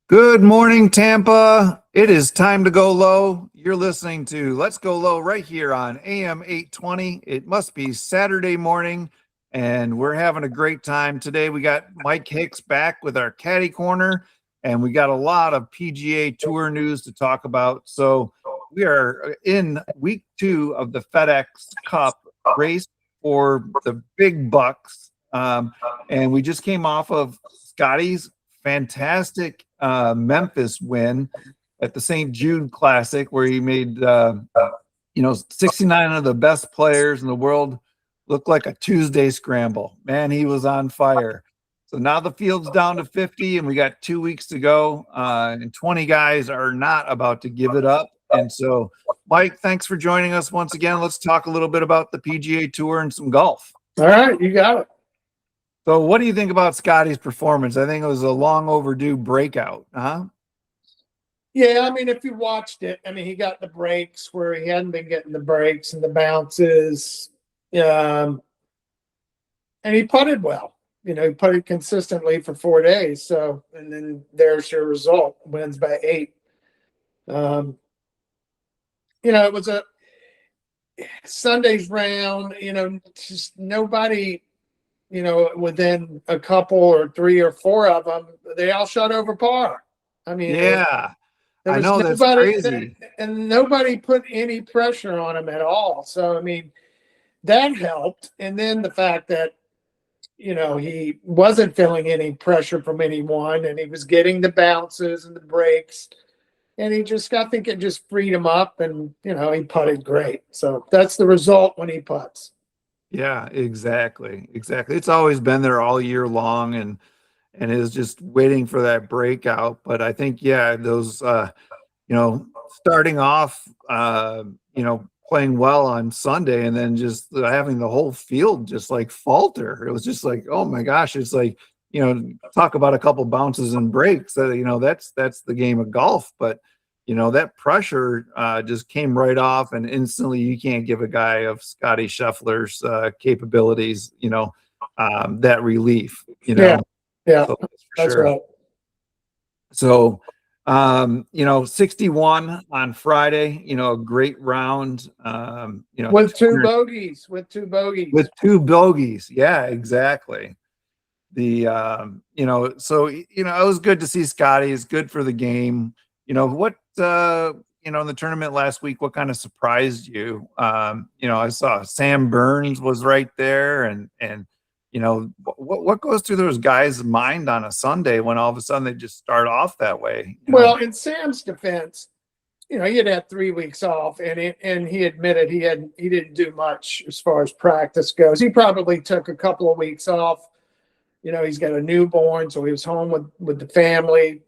Good morning, Tampa. It is time to go low. You're listening to Let's Go Low right here on AM 820. It must be Saturday morning, and we're having a great time. Today, we got Mike Hicks back with our Caddie Corner, and we got a lot of PGA Tour news to talk about. So, we are in week 2 of the FedEx Cup race for the big bucks. And we just came off of Scotty's fantastic Memphis win at the St. Jude Classic, where he made 69 of the best players in the world look like a Tuesday scramble. Man, he was on fire. So now the field's down to 50, and we got 2 weeks to go. And 20 guys are not about to give it up. And so, Mike, thanks for joining us once again. Let's talk a little bit about the PGA Tour and some golf. All right, you got it. So what do you think about Scotty's performance? I think it was a long overdue breakout, huh? Yeah, I mean, if you watched it, I mean, he got the breaks where he hadn't been getting the breaks and the bounces. And he putted well. He putted consistently for 4 days. So, and then there's your result, wins by 8. It was a Sunday's round, just nobody – within a couple or 3 or 4 of them, they all shot over par. I mean, yeah, I know that's crazy. And nobody put any pressure on him at all. So, I mean, that helped. And then the fact that, he wasn't feeling any pressure from anyone, and he was getting the bounces and the breaks. And I think it just freed him up, and, he putted great. So that's the result when he putts. Yeah, exactly. It's always been there all year long, and is just waiting for that breakout. But I think, those starting off playing well on Sunday, and then just having the whole field just like falter. It was just like, oh my gosh, it's like, talk about a couple bounces and breaks. That's the game of golf. But that pressure just came right off, and instantly you can't give a guy of Scotty Scheffler's capabilities, that relief, Yeah, so that's sure. Right. So, 61 on Friday, a great round, with two bogeys. With two bogeys. Yeah, exactly. The, so, it was good to see Scotty. It's good for the game. What, in the tournament last week, what kind of surprised you? I saw Sam Burns was right there, and what goes through those guys' mind on a Sunday when all of a sudden they just start off that way? Well, in Sam's defense, he had 3 weeks off, and he admitted he didn't do much as far as practice goes. He probably took a couple of weeks off. He's got a newborn, so he was home with the family.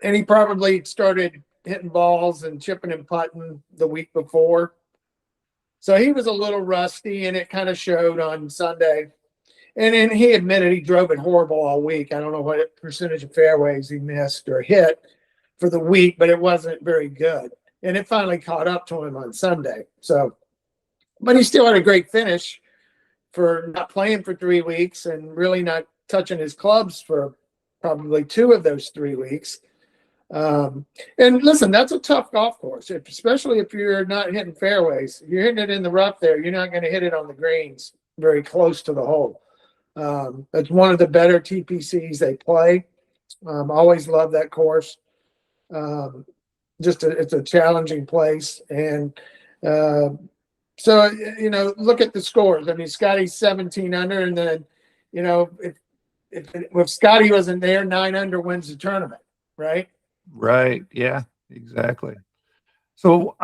And he probably started hitting balls and chipping and putting the week before. So he was a little rusty, and it kind of showed on Sunday. And then he admitted he drove it horrible all week. I don't know what percentage of fairways he missed or hit for the week, but it wasn't very good. And it finally caught up to him on Sunday. So, but he still had a great finish for not playing for 3 weeks and really not touching his clubs for probably 2 of those 3 weeks. And listen, that's a tough golf course, especially if you're not hitting fairways. If you're hitting it in the rough there, you're not going to hit it on the greens very close to the hole. That's one of the better TPCs they play. Always love that course. It's a challenging place. And so, look at the scores. I mean, Scotty's 17 under, and then, if Scotty wasn't there, 9 under wins the tournament, right? Right. Yeah, exactly. So,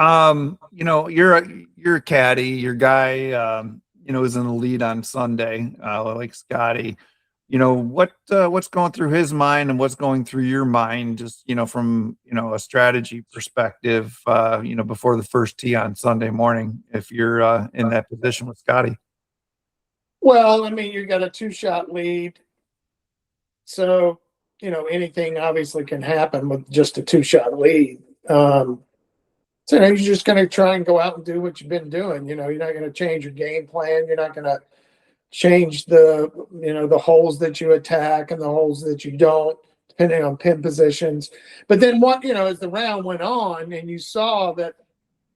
you're a caddy, your guy, is in the lead on Sunday, like Scotty. What's going through his mind and what's going through your mind, just, from, a strategy perspective, before the first tee on Sunday morning, if you're in that position with Scotty? Well, I mean, you got a 2-shot lead. So, anything obviously can happen with just a 2-shot lead. So you're just going to try and go out and do what you've been doing. You're not going to change your game plan. You're not going to change the holes that you attack and the holes that you don't. depending on pin positions. But then as the round went on and you saw that,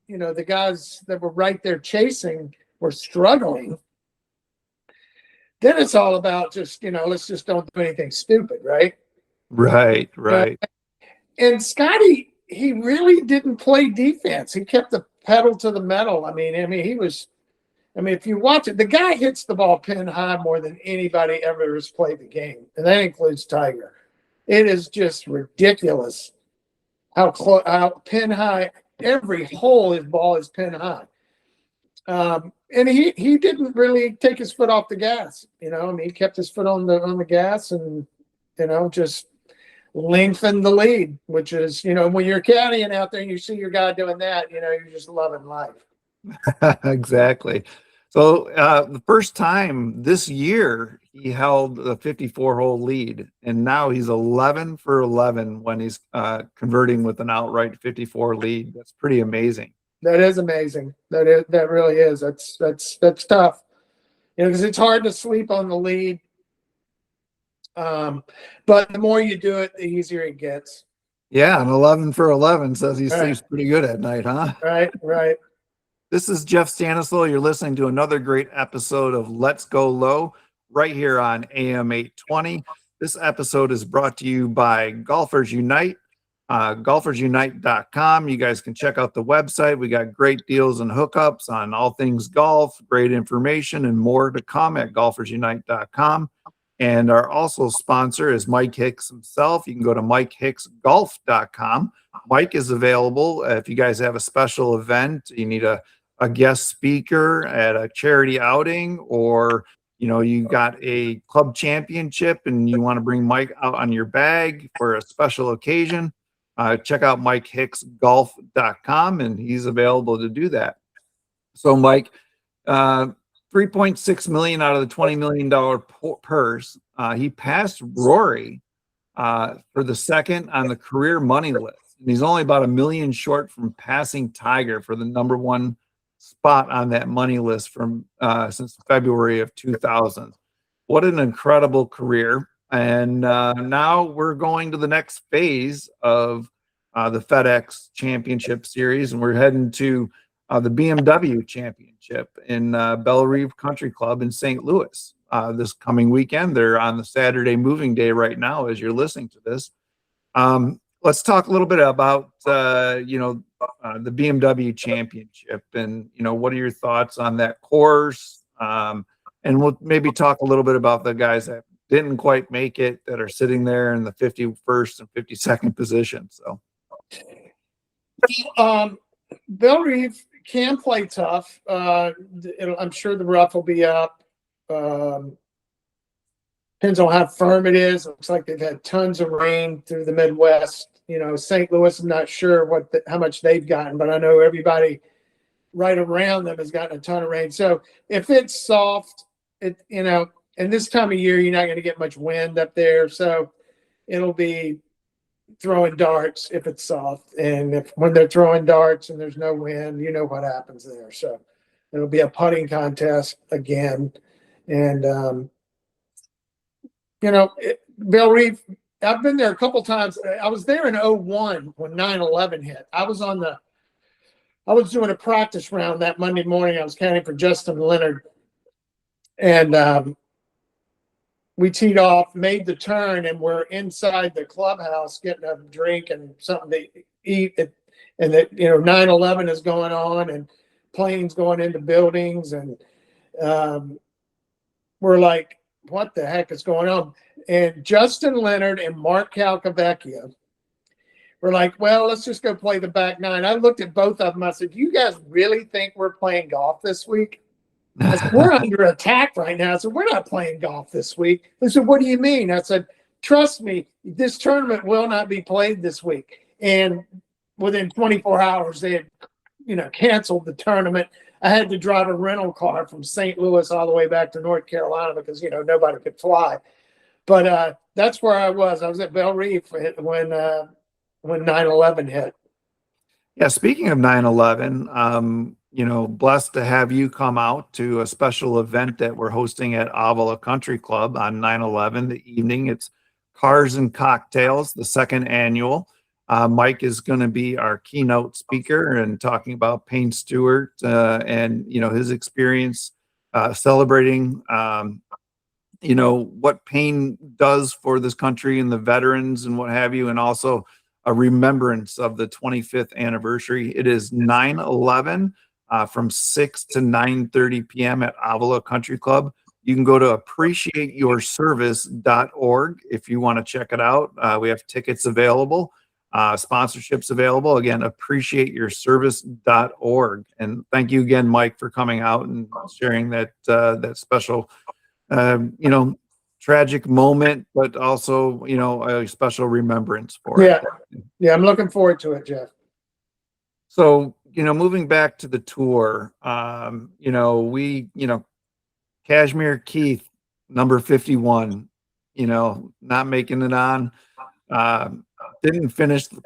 the guys that were right there chasing were struggling, then it's all about just, let's just don't do anything stupid, right? Right, right. And Scotty, he really didn't play defense. He kept the pedal to the metal. I mean, if you watch it, the guy hits the ball pin high more than anybody ever has played the game, and that includes Tiger. It is just ridiculous how pin high every hole his ball is pin high. And he didn't really take his foot off the gas. He kept his foot on the gas and just lengthened the lead, which is when you're caddying out there and you see your guy doing that, you're just loving life. Exactly. So the first time this year he held a 54-hole lead, and now he's 11 for 11 when he's converting with an outright 54 lead. That's pretty amazing. That is amazing. That really is. That's tough. Because it's hard to sleep on the lead. But the more you do it, the easier it gets. Yeah, and 11 for 11 says he sleeps pretty good at night, huh? Right. This is Jeff Stanislow. You're listening to another great episode of Let's Go Low right here on AM 820. This episode is brought to you by Golfers Unite, golfersunite.com. You guys can check out the website. We got great deals and hookups on all things golf, great information, and more to come at golfersunite.com. And our also sponsor is Mike Hicks himself. You can go to MikeHicksGolf.com. Mike is available if you guys have a special event, you need a guest speaker at a charity outing, or you got a club championship and you want to bring Mike out on your bag for a special occasion. Check out MikeHicksGolf.com, and he's available to do that. So Mike, $3.6 million out of the $20 million purse. He passed Rory for the second on the career money list. And he's only about $1 million short from passing Tiger for the number one spot on that money list from since February of 2000. What an incredible career. And now we're going to the next phase of the FedEx Championship Series, and we're heading to the BMW Championship in Bellerive Country Club in St. Louis this coming weekend. They're on the Saturday moving day right now as you're listening to this. Let's talk a little bit about the BMW Championship, and what are your thoughts on that course? And we'll maybe talk a little bit about the guys that didn't quite make it, that are sitting there in the 51st and 52nd position. So, Bellerive can play tough. I'm sure the rough will be up. Depends on how firm it is. It looks like they've had tons of rain through the Midwest. St. Louis, I'm not sure how much they've gotten, but I know everybody right around them has gotten a ton of rain. So if it's soft, and this time of year, you're not going to get much wind up there. So it'll be throwing darts if it's soft. And when they're throwing darts and there's no wind, you know what happens there. So it'll be a putting contest again. And, Bellerive, I've been there a couple times. I was there in 2001 when 9/11 hit. I was doing a practice round that Monday morning. I was caddying for Justin Leonard. And we teed off, made the turn, and we're inside the clubhouse getting a drink and something to eat. And that 9/11 is going on and planes going into buildings. And we're like, what the heck is going on? And Justin Leonard and Mark Calcavecchia were like, well, let's just go play the back nine. I looked at both of them. I said, you guys really think we're playing golf this week? I said, we're under attack right now. I said, we're not playing golf this week. They said, what do you mean? I said, trust me, this tournament will not be played this week. And within 24 hours, they had, canceled the tournament. I had to drive a rental car from St. Louis all the way back to North Carolina because, nobody could fly. But that's where I was. I was at Bellerive when 9/11 hit. Yeah, speaking of 9/11, blessed to have you come out to a special event that we're hosting at Avila Country Club on 9/11 the evening. It's Cars and Cocktails, the second annual. Mike is going to be our keynote speaker and talking about Payne Stewart and his experience celebrating what Payne does for this country and the veterans and what have you, and also a remembrance of the 25th anniversary. It is 9/11 from 6 to 9:30 p.m. at Avila Country Club. You can go to appreciateyourservice.org if you want to check it out. We have tickets available, sponsorships available. Again, appreciateyourservice.org. And thank you again, Mike, for coming out and sharing that special tragic moment, but also, a special remembrance for it. Yeah, I'm looking forward to it, Jeff. So, moving back to the tour, Cashmere Keith, number 51, not making it on. Didn't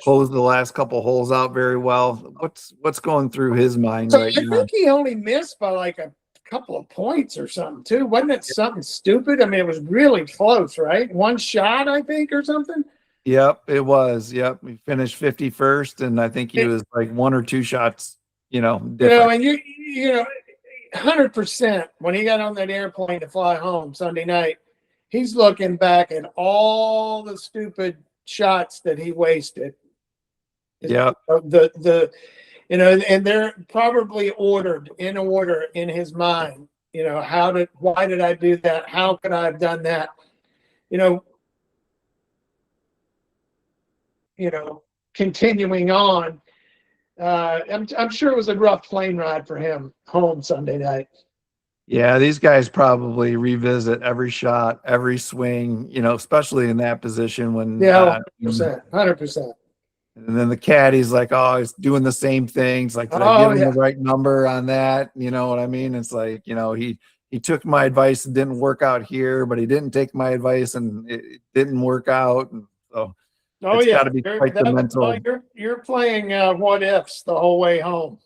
close the last couple holes out very well. What's going through his mind right now? I think he only missed by like a couple of points or something too. Wasn't it something stupid? I mean, it was really close, right? One shot, I think, or something. Yep, it was. Yep, we finished 51st, and I think he was like one or two shots, different. And you 100% when he got on that airplane to fly home Sunday night, he's looking back at all the stupid shots that he wasted. Yeah. And they're probably in order in his mind. Why did I do that? How could I have done that? Continuing on, I'm sure it was a rough plane ride for him home Sunday night. Yeah, these guys probably revisit every shot, every swing, especially in that position when 100%. And then the caddy's like, oh, he's doing the same things. Like, did I give him the right number on that? You know what I mean? It's like, he took my advice and didn't work out here, but he didn't take my advice and it didn't work out. And so it's got to be quite the mental. You're playing what ifs the whole way home.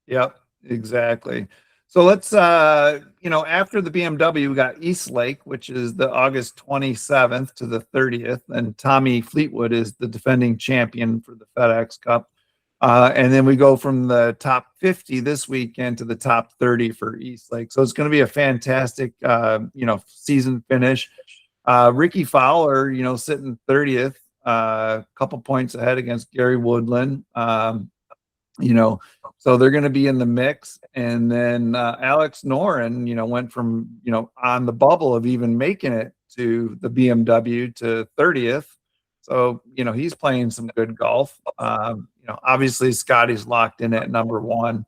Yep, exactly. So let's, after the BMW, we got Eastlake, which is the August 27th to the 30th. And Tommy Fleetwood is the defending champion for the FedEx Cup. And then we go from the top 50 this weekend to the top 30 for Eastlake. So it's going to be a fantastic, season finish. Ricky Fowler, sitting 30th, a couple points ahead against Gary Woodland. So they're going to be in the mix. And then Alex Noren, went from, on the bubble of even making it to the BMW to 30th. So, he's playing some good golf. Obviously Scotty's locked in at number one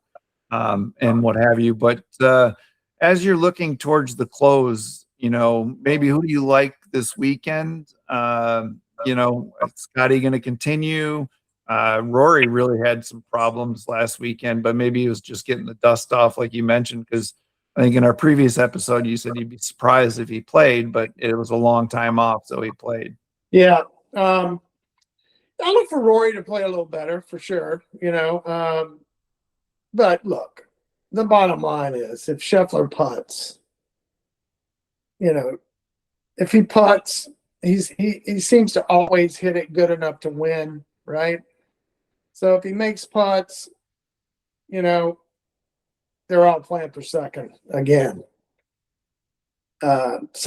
and what have you. But as you're looking towards the close, maybe who do you like this weekend? Is Scotty going to continue? Rory really had some problems last weekend, but maybe he was just getting the dust off, like you mentioned, because I think in our previous episode, you said you'd be surprised if he played, but it was a long time off, so he played. Yeah. I look for Rory to play a little better for sure, but look, the bottom line is if Scheffler putts, if he putts, he seems to always hit it good enough to win, right? So if he makes putts, they're all playing for second again. Look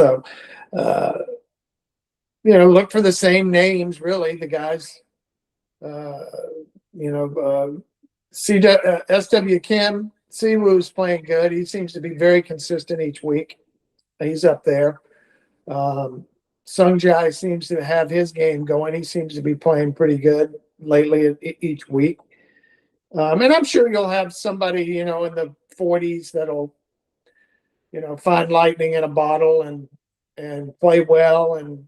for the same names, really. The guys, SW Kim, Siwoo's playing good. He seems to be very consistent each week. He's up there. Sung Jae seems to have his game going. He seems to be playing pretty good lately each week. And I'm sure you'll have somebody, in the 40s that'll, find lightning in a bottle and play well and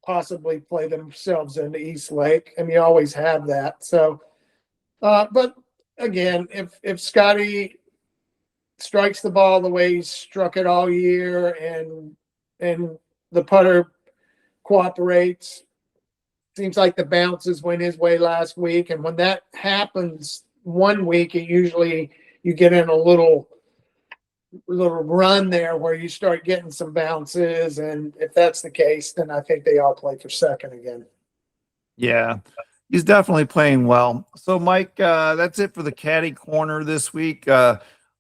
possibly play themselves into Eastlake. And you always have that. So, but again, if Scotty strikes the ball the way he's struck it all year and the putter cooperates, seems like the bounces went his way last week. And when that happens one week, it usually you get in a little little run there where you start getting some bounces. And if that's the case, then I think they all play for second again. Yeah, he's definitely playing well. So, Mike, that's it for the Caddy Corner this week.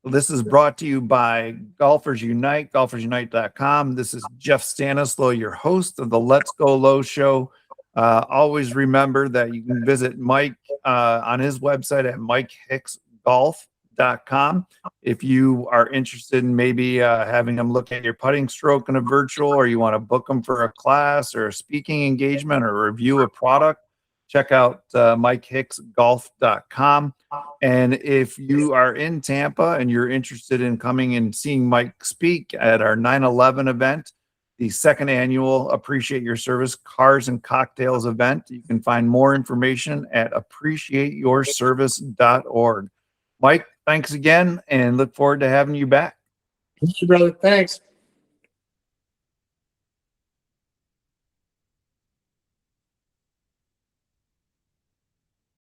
This is brought to you by Golfers Unite, golfersunite.com. This is Jeff Stanislow, your host of the Let's Go Low show. Always remember that you can visit Mike on his website at MikeHicksGolf.com. If you are interested in maybe having him look at your putting stroke in a virtual, or you want to book him for a class or a speaking engagement or review a product, check out MikeHicksGolf.com. And if you are in Tampa and you're interested in coming and seeing Mike speak at our 9/11 event, the second annual Appreciate Your Service Cars and Cocktails event, you can find more information at appreciateyourservice.org. Mike, thanks again, and look forward to having you back. Thank you, brother. Thanks.